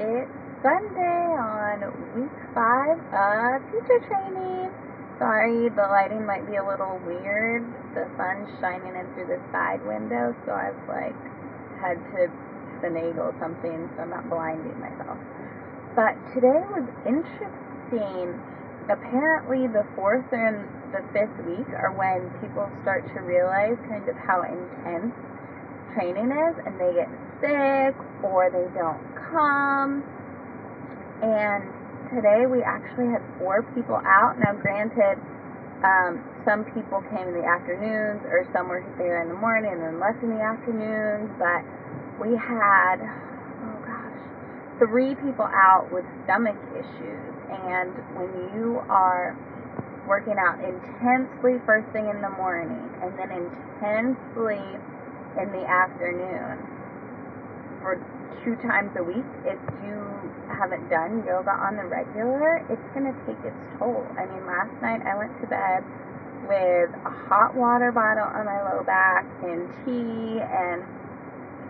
It's Sunday on week 5 of teacher training. Sorry, the lighting might be a little weird. The sun's shining in through the side window, so I've had to finagle something so I'm not blinding myself. But today was interesting. Apparently the 4th and the 5th week are when people start to realize kind of how intense training is, and they get sick or they don't come. And today we actually had 4 people out. Now granted, some people came in the afternoons, or some were there in the morning and then left in the afternoons, but we had 3 people out with stomach issues. And when you are working out intensely first thing in the morning and then intensely in the afternoon for 2 times a week, if you haven't done yoga on the regular, it's going to take its toll. I mean, last night I went to bed with a hot water bottle on my low back and tea, and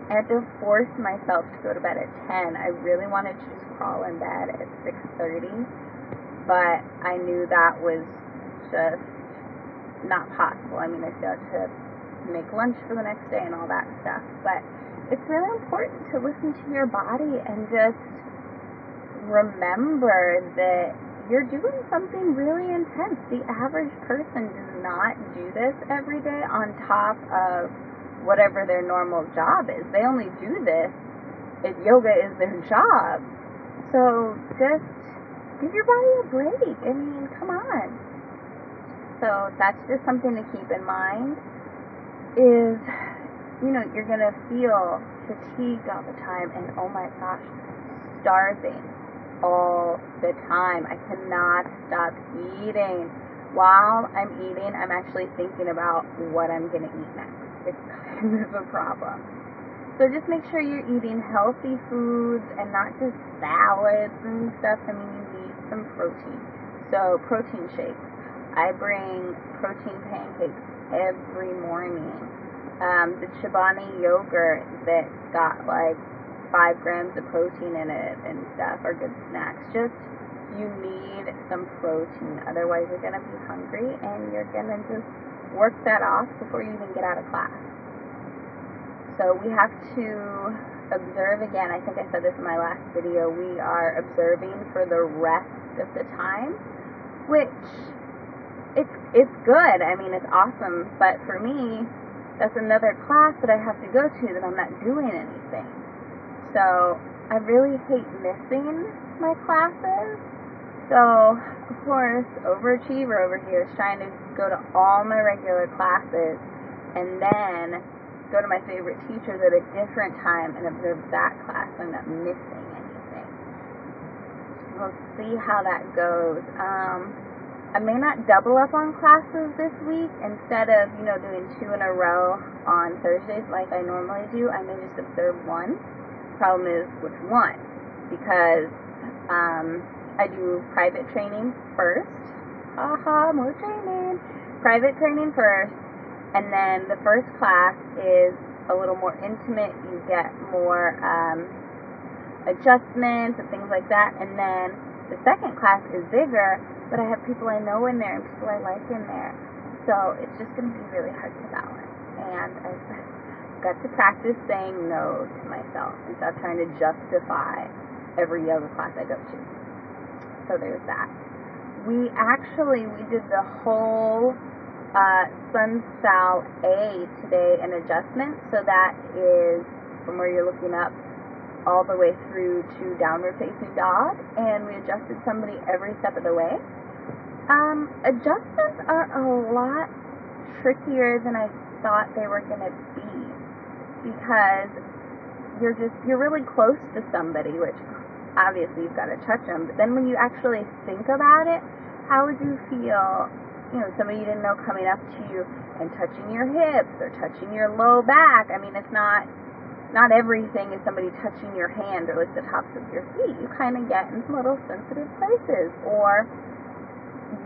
I had to force myself to go to bed at 10. I really wanted to just crawl in bed at 6:30, but I knew that was just not possible. I mean, I still had to make lunch for the next day and all that stuff, but it's really important to listen to your body and just remember that you're doing something really intense. The average person does not do this every day on top of whatever their normal job is. They only do this if yoga is their job. So just give your body a break. I mean, come on. So that's just something to keep in mind, is, you're going to feel fatigued all the time and, oh my gosh, starving all the time. I cannot stop eating. While I'm eating, I'm actually thinking about what I'm going to eat next. It's kind of a problem. So just make sure you're eating healthy foods and not just salads and stuff. I mean, you need some protein. So protein shakes. I bring protein pancakes every morning. The Chobani yogurt that's got like 5 grams of protein in it and stuff are good snacks. Just, you need some protein. Otherwise you're going to be hungry and you're going to just work that off before you even get out of class. So we have to observe again. I think I said this in my last video. We are observing for the rest of the time, which it's good. I mean, it's awesome. But for me, that's another class that I have to go to that I'm not doing anything. So I really hate missing my classes. So, of course, overachiever over here is trying to go to all my regular classes and then go to my favorite teachers at a different time and observe that class so I'm not missing anything. We'll see how that goes. I may not double up on classes this week. Instead of, doing 2 in a row on Thursdays like I normally do, I may just observe 1. Problem is which one, because I do private training first. More training. Private training first, and then the first class is a little more intimate. You get more adjustments and things like that, and then the second class is bigger, but I have people I know in there and people I like in there, so it's just going to be really hard to balance. And I've got to practice saying no to myself and stop trying to justify every yoga class I go to. So there's that. We did the whole Sun Sal A today, an adjustment. So that is from where you're looking up all the way through to downward facing dog, and we adjusted somebody every step of the way. Adjustments are a lot trickier than I thought they were going to be, because you're really close to somebody, which obviously you've got to touch them, but then when you actually think about it, how would you feel, somebody you didn't know coming up to you and touching your hips or touching your low back? I mean, it's not everything is somebody touching your hand or like the tops of your feet. You kind of get in some little sensitive places, or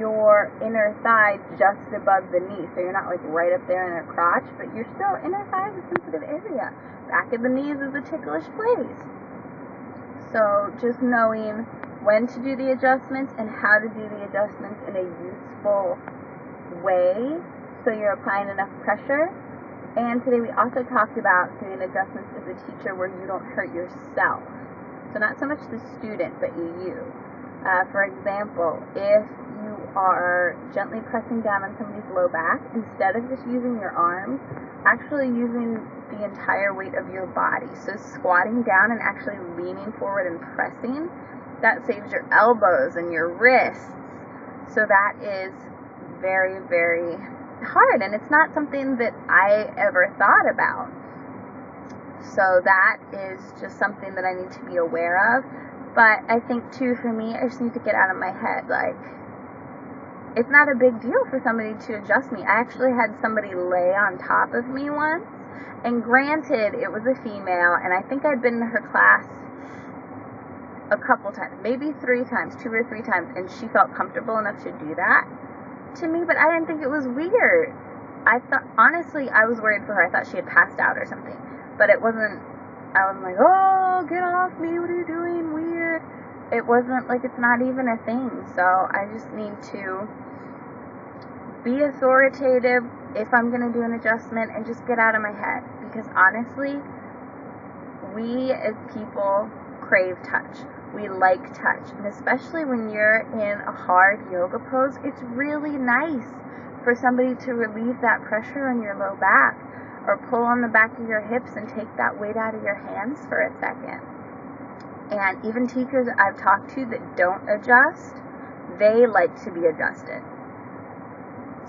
your inner thigh just above the knee, so you're not like right up there in their crotch, but you're still, inner thigh is a sensitive area. Back of the knees is a ticklish place. So just knowing when to do the adjustments and how to do the adjustments in a useful way so you're applying enough pressure. And today we also talked about doing adjustments as a teacher where you don't hurt yourself. So not so much the student, but you. For example, if you are gently pressing down on somebody's low back, instead of just using your arms, actually using the entire weight of your body. So squatting down and actually leaning forward and pressing, that saves your elbows and your wrists. So that is very, very hard, and it's not something that I ever thought about. So that is just something that I need to be aware of. But I think too, for me, I just need to get out of my head. Like, it's not a big deal for somebody to adjust me. I actually had somebody lay on top of me once, and granted, it was a female, and I think I'd been in her class a couple times, maybe 3 times, 2 or 3 times, and she felt comfortable enough to do that to me, but I didn't think it was weird. I thought, honestly, I was worried for her. I thought she had passed out or something, but it wasn't. I wasn't like, oh, get off me, what are you doing, weird. It wasn't like, it's not even a thing. So I just need to be authoritative if I'm going to do an adjustment and just get out of my head, because honestly, we as people crave touch. We like touch, and especially when you're in a hard yoga pose, it's really nice for somebody to relieve that pressure on your low back, or pull on the back of your hips and take that weight out of your hands for a second. And even teachers I've talked to that don't adjust, they like to be adjusted.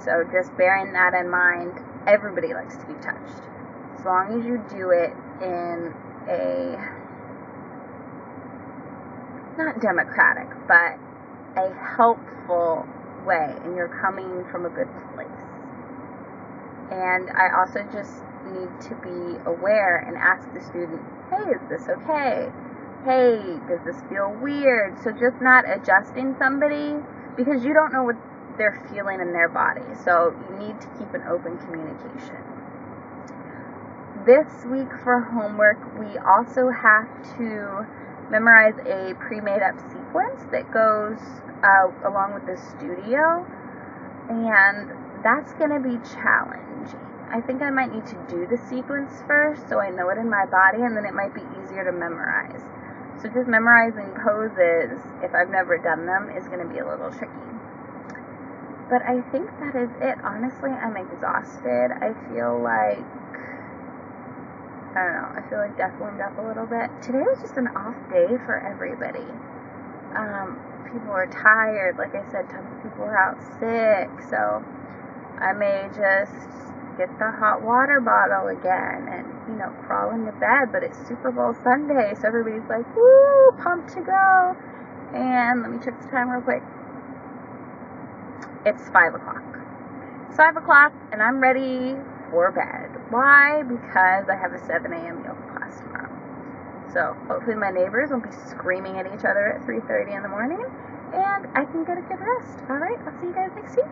So just bearing that in mind, everybody likes to be touched, as long as you do it in a not democratic, but a helpful way, and you're coming from a good place. And I also just need to be aware and ask the student, hey, is this okay? Hey, does this feel weird? So just not adjusting somebody, because you don't know what they're feeling in their body. So you need to keep an open communication. This week for homework, we also have to memorize a pre-made up sequence that goes along with the studio, and that's going to be challenging. I think I might need to do the sequence first so I know it in my body, and then it might be easier to memorize. So just memorizing poses, if I've never done them, is going to be a little tricky. But I think that is it. Honestly, I'm exhausted. I feel like, I don't know, I feel like death wound up a little bit. Today was just an off day for everybody. People were tired. Like I said, tons of people were out sick. So I may just get the hot water bottle again and, crawl into bed. But it's Super Bowl Sunday, so everybody's like, woo, pumped to go. And let me check the time real quick. It's 5 o'clock. It's 5 o'clock, and I'm ready for bed. Why? Because I have a 7 a.m. yoga class tomorrow. So hopefully my neighbors won't be screaming at each other at 3:30 in the morning, and I can get a good rest. All right, I'll see you guys next week.